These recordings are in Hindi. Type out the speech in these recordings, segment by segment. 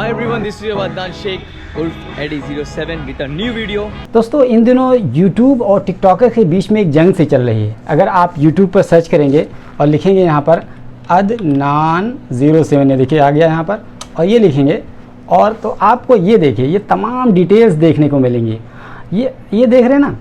Hi everyone, this is your Adnan Sheikh Ulf Eddie07 with a new video. दोस्तों इन दिनों YouTube और टिकटॉकर के बीच में एक जंग सी चल रही है। अगर आप YouTube पर सर्च करेंगे और लिखेंगे यहाँ पर Adnan07, ये देखिए आ गया यहाँ पर, और ये लिखेंगे और तो आपको ये देखिए ये तमाम डिटेल्स देखने को मिलेंगी। ये देख रहे हैं ना,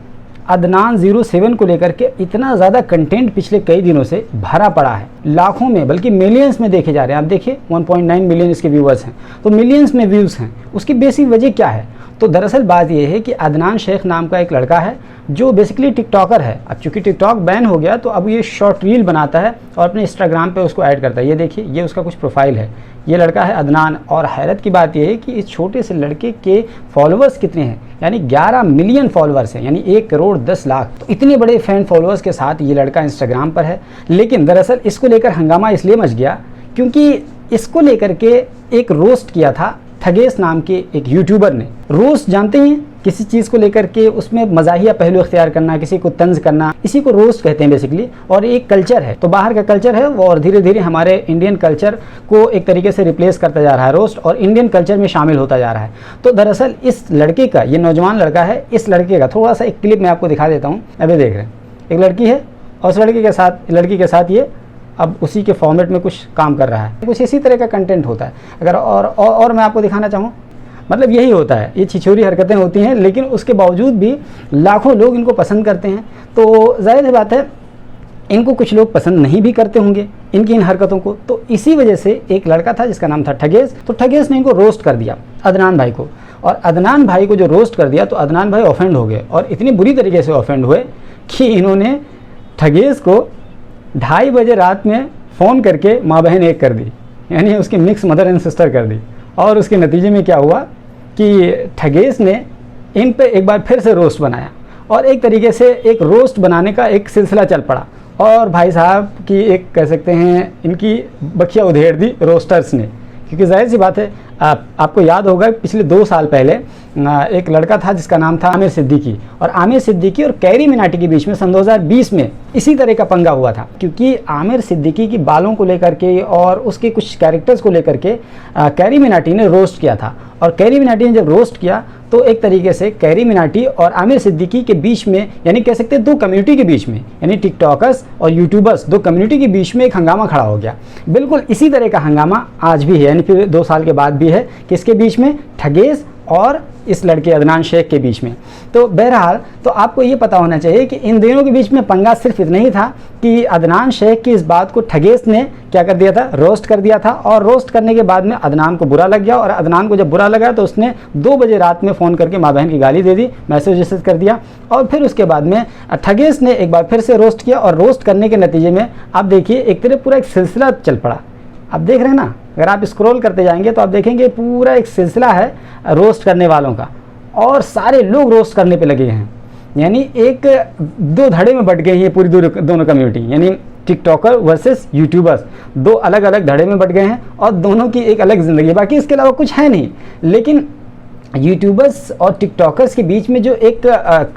Adnan07 को लेकर के इतना ज़्यादा कंटेंट पिछले कई दिनों से भरा पड़ा है, लाखों में बल्कि मिलियंस में देखे जा रहे हैं। आप देखिए 1.9 मिलियन इसके व्यूवर्स हैं, तो मिलियंस में व्यूज़ हैं। उसकी बेसिक वजह क्या है? तो दरअसल बात यह है कि अदनान शेख नाम का एक लड़का है जो बेसिकली टिकटॉकर है। अब चूंकि टिकटॉक बैन हो गया तो अब ये शॉर्ट रील बनाता है और अपने इंस्टाग्राम पे उसको ऐड करता है। ये देखिए ये उसका कुछ प्रोफाइल है, ये लड़का है अदनान। और हैरत की बात यह है कि इस छोटे से लड़के के फॉलोअर्स कितने हैं, यानी 11 मिलियन फॉलोअर्स हैं, यानी 1 करोड़ 10 लाख। तो इतने बड़े फैन फॉलोअर्स के साथ ये लड़का इंस्टाग्राम पर है। लेकिन दरअसल इसको लेकर हंगामा इसलिए मच गया क्योंकि इसको लेकर के एक रोस्ट किया था ठगेस नाम के एक यूट्यूबर ने। रोस्ट जानते हैं, किसी चीज़ को लेकर के उसमें मजाहिया पहलू इख्तियार करना, किसी को तंज करना, इसी को रोस्ट कहते हैं बेसिकली। और एक कल्चर है, तो बाहर का कल्चर है वो, और धीरे धीरे हमारे इंडियन कल्चर को एक तरीके से रिप्लेस करता जा रहा है रोस्ट, और इंडियन कल्चर में शामिल होता जा रहा है। तो दरअसल इस लड़के का, ये नौजवान लड़का है, इस लड़के का थोड़ा सा एक क्लिप मैं आपको दिखा देता हूँ। अभी देख रहे हैं, एक लड़की है और उस लड़की के साथ ये अब उसी के फॉर्मेट में कुछ काम कर रहा है। कुछ इसी तरह का कंटेंट होता है। अगर और मैं आपको दिखाना चाहूँ, मतलब यही होता है, ये छिछोरी हरकतें होती हैं, लेकिन उसके बावजूद भी लाखों लोग इनको पसंद करते हैं। तो जाहिर सी बात है इनको कुछ लोग पसंद नहीं भी करते होंगे इनकी इन हरकतों को। तो इसी वजह से एक लड़का था जिसका नाम था ठगेस, तो ठगेस ने इनको रोस्ट कर दिया अदनान भाई को। और अदनान भाई को जो रोस्ट कर दिया तो अदनान भाई ऑफेंड हो गए, और इतनी बुरी तरीके से ऑफेंड हुए कि इन्होंने ठगेस को 2:30 बजे रात में फ़ोन करके माँ बहन एक कर दी, यानी उसकी मिक्स मदर एंड सिस्टर कर दी। और उसके नतीजे में क्या हुआ कि ठगेस ने इन पे एक बार फिर से रोस्ट बनाया, और एक तरीके से एक रोस्ट बनाने का एक सिलसिला चल पड़ा। और भाई साहब की एक कह सकते हैं इनकी बखिया उधेड़ दी रोस्टर्स ने, क्योंकि जाहिर सी बात है आपको याद होगा पिछले 2 साल पहले एक लड़का था जिसका नाम था आमिर सिद्दीकी, और आमिर सिद्दीकी और कैरी मिनाटी के बीच में सन 2020 में इसी तरह का पंगा हुआ था। क्योंकि आमिर सिद्दीकी की बालों को लेकर के और उसके कुछ कैरेक्टर्स को लेकर के कैरी मिनाटी ने रोस्ट किया था। और कैरी मिनाटी ने जब रोस्ट किया तो एक तरीके से कैरी मिनाटी और आमिर सिद्दीकी के बीच में, यानी कह सकते हैं 2 कम्युनिटी के बीच में, यानी टिकटॉकर्स और यूट्यूबर्स 2 कम्युनिटी के बीच में एक हंगामा खड़ा हो गया। बिल्कुल इसी तरह का हंगामा आज भी है, यानी फिर 2 साल के बाद भी है, किसके बीच में? ठगेस और इस लड़के अदनान शेख के बीच में। तो बहरहाल तो आपको ये पता होना चाहिए कि इन दोनों के बीच में पंगा सिर्फ इतना ही था कि अदनान शेख की इस बात को ठगेस ने क्या कर दिया था, रोस्ट कर दिया था। और रोस्ट करने के बाद में अदनान को बुरा लग गया, और अदनान को जब बुरा लगा तो उसने 2 बजे रात में फ़ोन करके माँ बहन की गाली दे दी, मैसेज कर दिया। और फिर उसके बाद में ठगेस ने एक बार फिर से रोस्ट किया, और रोस्ट करने के नतीजे में आप देखिए एक तरह पूरा एक सिलसिला चल पड़ा। आप देख रहे हैं ना, अगर आप स्क्रॉल करते जाएंगे तो आप देखेंगे पूरा एक सिलसिला है रोस्ट करने वालों का, और सारे लोग रोस्ट करने पे लगे हैं। यानी 2 धड़े में बट गई है पूरी दोनों कम्युनिटी, यानी टिकटॉकर वर्सेस यूट्यूबर्स 2 अलग अलग धड़े में बट गए हैं, और दोनों की एक अलग ज़िंदगी है, बाकी इसके अलावा कुछ है नहीं। लेकिन यूट्यूबर्स और टिकटॉकर्स के बीच में जो एक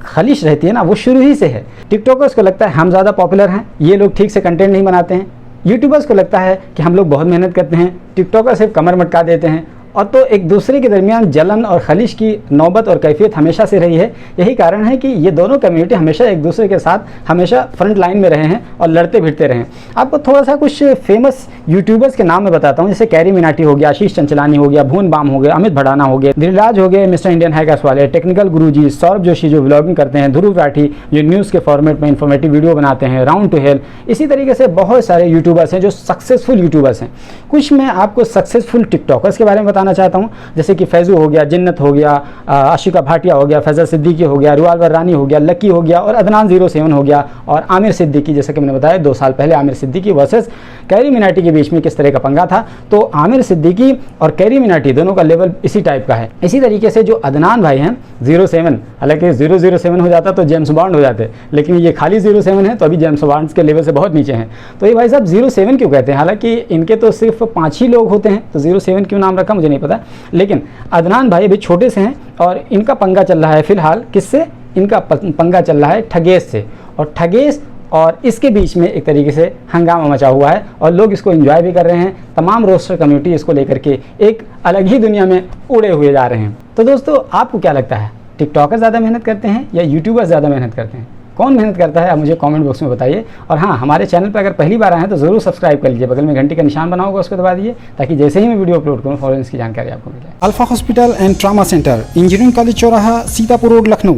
खलिश रहती है ना, वो शुरू ही से है। टिकटॉकर्स को लगता है हम ज़्यादा पॉपुलर हैं, ये लोग ठीक से कंटेंट नहीं बनाते हैं। यूट्यूबर्स को लगता है कि हम लोग बहुत मेहनत करते हैं, टिकटॉकर सिर्फ कमर मटका देते हैं। और तो एक दूसरे के दरमियान जलन और खलिश की नौबत और कैफियत हमेशा से रही है। यही कारण है कि ये दोनों कम्युनिटी हमेशा एक दूसरे के साथ हमेशा फ्रंट लाइन में रहे हैं और लड़ते भिड़ते रहे हैं। आपको थोड़ा सा कुछ फेमस यूट्यूबर्स के नाम मैं बताता हूँ, जैसे कैरी मिनाटी हो गया, आशीष चंचलानी हो गया, भून बाम हो गया, अमित भड़ाना हो गया, धीरराज हो गए, मिस्टर इंडियन हैकर्स वाले, टेक्निकल गुरुजी, सौरभ जोशी जो व्लॉगिंग करते हैं, ध्रुव राठी जो न्यूज़ के फॉर्मेट में इन्फॉर्मेटिव वीडियो बनाते हैं, राउंड टू हेल। इसी तरीके से बहुत सारे यूट्यूबर्स हैं जो सक्सेसफुल यूट्यूबर्स हैं। कुछ मैं आपको सक्सेसफुल टिकटॉकर्स के बारे में बताना चाहता हूँ, जैसे कि फैजू हो गया, जिन्नत हो गया, आशिका भाटिया हो गया, फैजल सिद्दीकी हो गया, रिवाल्वर रानी हो गया, लकी हो गया, और Adnan07 हो गया, और आमिर सिद्दीकी। जैसे कि मैंने बताया 2 साल पहले आमिर सिद्दीकी वर्सेस कैरी मिनाटी के बीच में किस तरह का पंगा था। तो आमिर सिद्दीकी और कैरी मिनाटी दोनों का लेवल इसी टाइप का है। इसी तरीके से जो अदनान भाई हैं 07, हालांकि 007 हो जाता तो जेम्स बॉन्ड हो जाते, लेकिन ये खाली 07 है, तो अभी जेम्स बॉन्ड के लेवल से बहुत नीचे हैं। तो ये भाई साहब 07 क्यों कहते हैं? हालांकि इनके तो सिर्फ 5 ही लोग होते हैं, तो 07 क्यों नाम रखा मुझे नहीं पता। लेकिन अदनान भाई अभी छोटे से हैं, और इनका पंगा चल रहा है फिलहाल किससे? इनका पंगा चल रहा है ठगेस से। और ठगेस और इसके बीच में एक तरीके से हंगामा मचा हुआ है और लोग इसको एंजॉय भी कर रहे हैं। तमाम रोस्टर कम्युनिटी इसको लेकर के एक अलग ही दुनिया में उड़े हुए जा रहे हैं। तो दोस्तों आपको क्या लगता है, टिकटॉकर ज़्यादा मेहनत करते हैं या यूट्यूबर ज़्यादा मेहनत करते हैं? कौन मेहनत करता है आप मुझे कमेंट बॉक्स में बताइए। और हाँ, हमारे चैनल पर अगर पहली बार आए हैं तो ज़रूर सब्सक्राइब कर लीजिए, बगल में घंटी का निशान बना होगा उसको दबा दीजिए, ताकि जैसे ही मैं वीडियो अपलोड करूँ फौरन इसकी जानकारी आपको मिल जाए। Alpha hospital and trauma centre, engineering college चौराहा, सीतापुर रोड, लखनऊ।